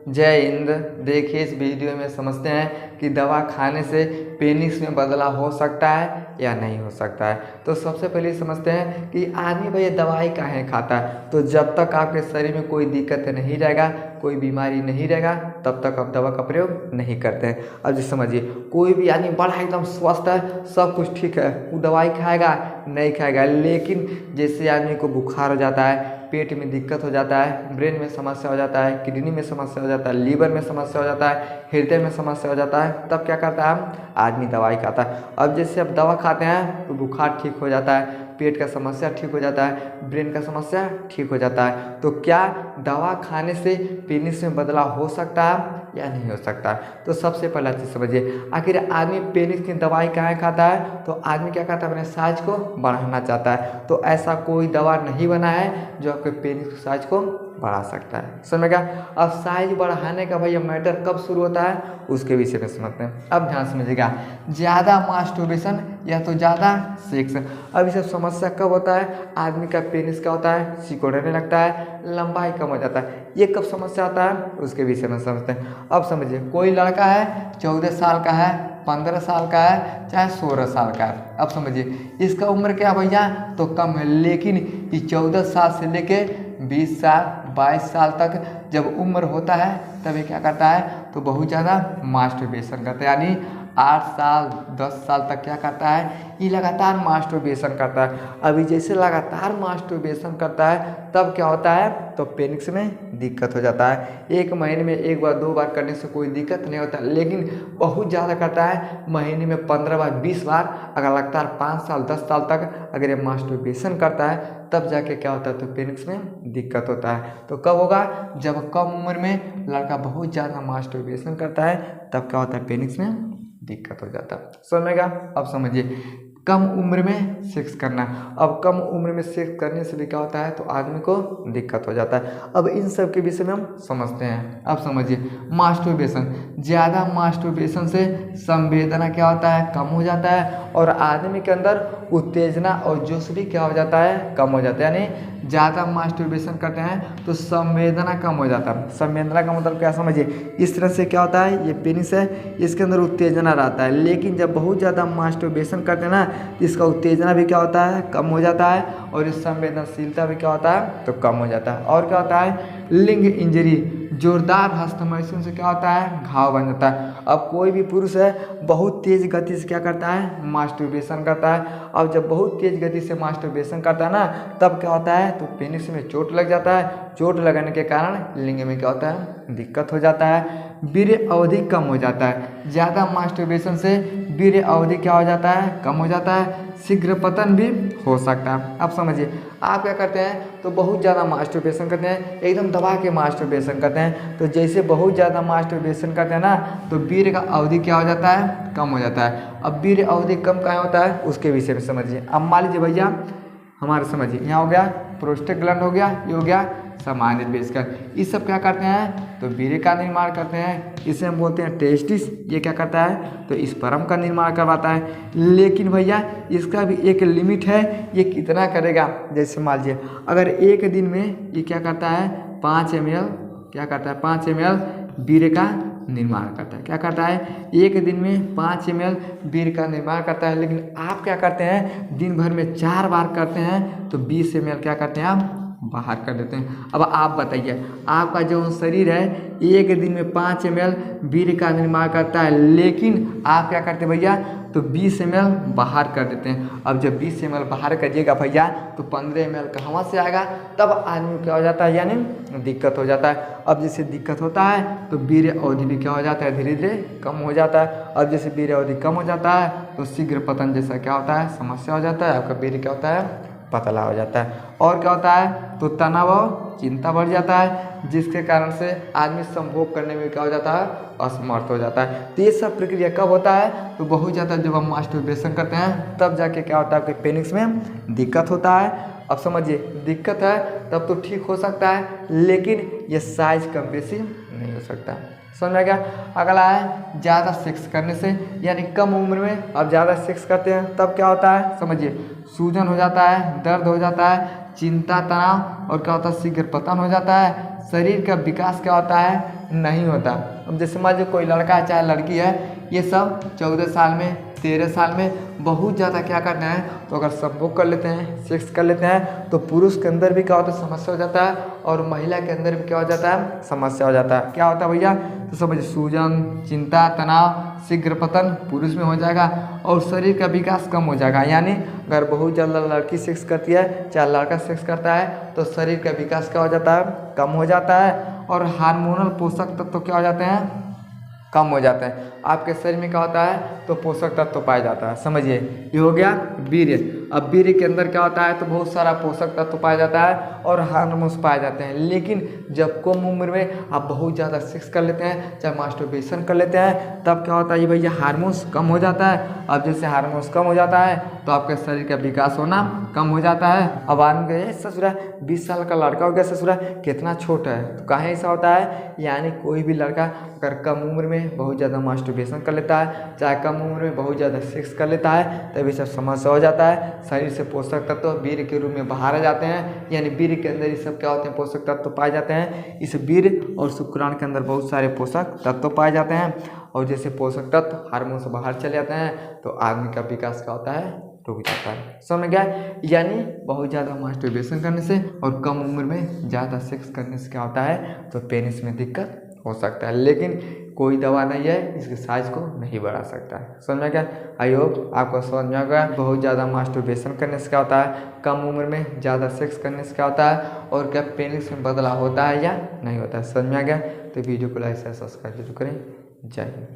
जय हिंद। देखिए इस वीडियो में समझते हैं कि दवा खाने से पेनिस में बदलाव हो सकता है या नहीं हो सकता है। तो सबसे पहले समझते हैं कि आदमी भैया दवाई काहे खाता है। तो जब तक आपके शरीर में कोई दिक्कत नहीं रहेगा, कोई बीमारी नहीं रहेगा, तब तक आप दवा का प्रयोग नहीं करते हैं। अब जैसे समझिए कोई भी आदमी बड़ा एकदम स्वस्थ है, सब कुछ ठीक है, वो दवाई खाएगा नहीं खाएगा, लेकिन जैसे आदमी को बुखार हो जाता है, पेट में दिक्कत हो जाता है, ब्रेन में समस्या हो जाता है, किडनी में समस्या हो जाता है, लीवर में समस्या हो जाता है, हृदय में समस्या हो जाता है, तब क्या करता है आदमी दवाई खाता है। अब जैसे अब दवा खाते हैं तो बुखार ठीक हो जाता है, पेट का समस्या ठीक हो जाता है, ब्रेन का समस्या ठीक हो जाता है। तो क्या दवा खाने से पेनिस में बदलाव हो सकता है या नहीं हो सकता है। तो सबसे पहला चीज़ समझिए, आखिर आदमी पेनिस की दवाई काहे खाता है। तो आदमी क्या करता है, अपने साइज को बढ़ाना चाहता है। तो ऐसा कोई दवा नहीं बना है जो आपके पेनिस के साइज को बढ़ा सकता है। समझेगा। अब साइज बढ़ाने का भैया मैटर कब शुरू होता है उसके विषय में समझते हैं। अब ध्यान समझिएगा, ज़्यादा मास्टरबेशन या तो ज़्यादा सेक्स। अब ये सब समस्या कब होता है, आदमी का पेनिस क्या होता है, सिकुड़ने लगता है, लंबाई कम हो जाता है। ये कब समस्या आता है उसके विषय में समझते हैं। अब समझिए कोई लड़का है 14 साल का है, 15 साल का है, चाहे 16 साल का है। अब समझिए इसका उम्र क्या भैया तो कम है, लेकिन ये 14 साल से लेके 20 साल 22 साल तक जब उम्र होता है तब ये क्या करता है तो बहुत ज़्यादा मास्टरबेशन करता है। यानी 8 साल 10 साल तक क्या करता है, ये लगातार मास्टरबेशन करता है। अभी जैसे लगातार मास्टरबेशन करता है तब क्या होता है तो पेनिस में दिक्कत हो जाता है। एक महीने में एक बार 2 बार करने से कोई दिक्कत नहीं होता, लेकिन बहुत ज़्यादा करता है, महीने में 15 बार 20 बार अगर लगातार 5 साल 10 साल तक अगर ये मास्टरबेशन करता है तब जाके क्या होता है तो पेनिस में दिक्कत होता है। तो कब होगा, जब कम उम्र में लड़का बहुत ज़्यादा मास्टरबेशन करता है तब क्या होता है पेनिस में दिक्कत हो जाता है। समझेगा। अब समझिए कम उम्र में सेक्स करना। अब कम उम्र में सेक्स करने से भी क्या होता है तो आदमी को दिक्कत हो जाता है। अब इन सब के विषय में हम समझते हैं। अब समझिए मास्टरबेशन, ज़्यादा मास्टरबेशन से संवेदना क्या होता है कम हो जाता है, और आदमी के अंदर उत्तेजना और जोश भी क्या हो जाता है कम हो जाता है। यानी ज़्यादा मास्टरबेशन करते हैं तो संवेदना कम हो जाता है। संवेदना का मतलब क्या समझिए, इस तरह से क्या होता है, ये पेनिस है, इसके अंदर उत्तेजना रहता है, लेकिन जब बहुत ज़्यादा मास्टरबेशन करते हैं ना इसका उत्तेजना भी क्या होता है कम हो जाता है, और इस संवेदनशीलता भी क्या होता है तो कम हो जाता है। और क्या होता है लिंग इंजरी, जोरदार हस्तमैथुन से क्या होता है घाव बन जाता है। अब कोई भी पुरुष है बहुत तेज़ गति से क्या करता है मास्टरबेशन करता है। अब जब बहुत तेज़ गति से मास्टरबेशन करता है ना तब क्या होता है तो पेनिस में चोट लग जाता है। चोट लगने के कारण लिंग में क्या होता है दिक्कत हो जाता है। वीर्य अवधि कम हो जाता है, ज़्यादा मास्टरबेशन से वीर्य अवधि क्या हो जाता है कम हो जाता है, शीघ्र पतन भी हो सकता है। अब समझिए आप क्या करते हैं तो बहुत ज़्यादा मास्टरबेशन करते हैं, एकदम दबा के मास्टरबेशन करते हैं। तो जैसे बहुत ज़्यादा मास्टरबेशन करते हैं ना तो वीर्य का अवधि क्या हो जाता है कम हो जाता है। अब वीर्य अवधि कम कहाँ होता है उसके विषय में समझिए। अब मान लीजिए भैया हमारे समझिए यहाँ हो गया प्रोस्टेग्लैंड, हो गया ये हो गया सामान्य बेसकर, ये सब क्या करते हैं तो वीर्य का निर्माण करते हैं। इसे हम बोलते हैं टेस्टिस। ये क्या करता है तो स्पर्म का निर्माण करवाता है, लेकिन भैया इसका भी एक लिमिट है, ये कितना करेगा। जैसे मान लीजिए अगर एक दिन में ये क्या करता है 5 ml क्या करता है 5 ml वीर्य का निर्माण करता है। क्या करता है एक दिन में 5 ml वीर्य का निर्माण करता है, लेकिन आप क्या करते हैं दिन भर में 4 बार करते हैं तो 20 ml क्या करते हैं आप बाहर कर देते हैं। अब आप बताइए आपका जो शरीर है एक दिन में 5 ml वीर्य का निर्माण करता है, लेकिन आप क्या करते हैं भैया तो 20 ml बाहर कर देते हैं। अब जब 20 ml बाहर करिएगा भैया तो 15 ml कहाँ से आएगा, तब आदमी क्या हो जाता है यानी दिक्कत हो जाता है। अब जैसे दिक्कत होता है तो वीर्य अवधि भी क्या हो जाता है धीरे धीरे कम हो जाता है। अब जैसे वीर्य अवधि कम हो जाता है तो शीघ्र पतन जैसा क्या होता है समस्या हो जाता है, आपका वीर्य क्या होता है पतला हो जाता है। और क्या होता है तो तनाव और चिंता बढ़ जाता है, जिसके कारण से आदमी संभोग करने में क्या हो जाता है असमर्थ हो जाता है। तो ये सब प्रक्रिया कब होता है तो बहुत ज़्यादा जब हम मास्टरबेशन करते हैं तब जाके क्या होता है आपके पेनिस में दिक्कत होता है। अब समझिए दिक्कत है तब तो ठीक हो सकता है, लेकिन ये साइज कम बेसी नहीं हो सकता। समझ में आ गया। अगला है ज़्यादा सेक्स करने से, यानी कम उम्र में अब ज़्यादा सेक्स करते हैं तब क्या होता है समझिए सूजन हो जाता है, दर्द हो जाता है, चिंता तनाव, और क्या होता है शीघ्र पतन हो जाता है, शरीर का विकास क्या होता है, नहीं होता। अब जैसे मान लो कोई लड़का है चाहे लड़की है, ये सब 14 साल में 13 साल में बहुत ज़्यादा क्या करना है, तो अगर संभोग कर लेते हैं, सेक्स कर लेते हैं, तो पुरुष के अंदर भी क्या होता है, समस्या हो जाता है, और महिला के अंदर भी क्या हो जाता है, समस्या हो जाता है। क्या होता है भैया, तो समझिए सूजन, चिंता, तनाव, शीघ्र पतन पुरुष में हो जाएगा और शरीर का विकास कम हो जाएगा। यानी अगर बहुत ज़्यादा लड़की सेक्स करती है चाहे लड़का सेक्स करता है तो शरीर का विकास क्या हो जाता है, कम हो जाता है, और हार्मोनल पोषक तत्व तो क्या हो जाते हैं, कम हो जाते हैं। आपके शरीर में क्या होता है, तो पोषक तत्व तो पाया जाता है। समझिए ये हो गया वीर्य। अब वीर्य के अंदर क्या होता है, तो बहुत सारा पोषक तत्व तो पाया जाता है और हार्मोन्स पाए जाते हैं। लेकिन जब कम उम्र में आप बहुत ज़्यादा सेक्स कर लेते हैं चाहे मास्टरबेशन कर लेते हैं, तब क्या होता है ये भैया, हार्मोन्स कम हो जाता है। अब जैसे हार्मोन्स कम हो जाता है तो आपके शरीर का विकास होना कम हो जाता है। अब आदमी गए ससुरा 20 साल का लड़का हो गया, ससुरा कितना छोटा है, तो कहाँ ऐसा होता है, यानी कोई भी लड़का अगर कम उम्र में बहुत ज़्यादा मास्टरबेशन कर लेता है चाहे कम उम्र में बहुत ज़्यादा सेक्स कर लेता है, तभी सब समस्या हो जाता है। शरीर से पोषक तत्व वीर्य के रूप में बाहर आ जाते हैं, यानी वीर्य के अंदर ये सब क्या होते हैं, पोषक तत्व पाए जाते हैं। इस वीर्य और शुक्राणु के अंदर बहुत सारे पोषक तत्व पाए जाते हैं, और जैसे पोषक तत्व हार्मोन से बाहर चले जाते हैं तो आदमी का विकास क्या होता है, रुक जाता है। समझ गया, यानी बहुत ज़्यादा मास्टरबेशन करने से और कम उम्र में ज़्यादा सेक्स करने से क्या होता है, तो पेनिस में दिक्कत हो सकता है। लेकिन कोई दवा नहीं है इसके साइज को नहीं बढ़ा सकता है। समझ में क्या, आई होप आपको समझ में आ गया। बहुत ज़्यादा मास्टरबेशन करने से क्या होता है, कम उम्र में ज़्यादा सेक्स करने से क्या होता है, और क्या पेनिस में बदलाव होता है या नहीं होता है। समझ में आ गया, तो वीडियो को लाइक शेयर सब्सक्राइब जरूर करें। जय हिंद।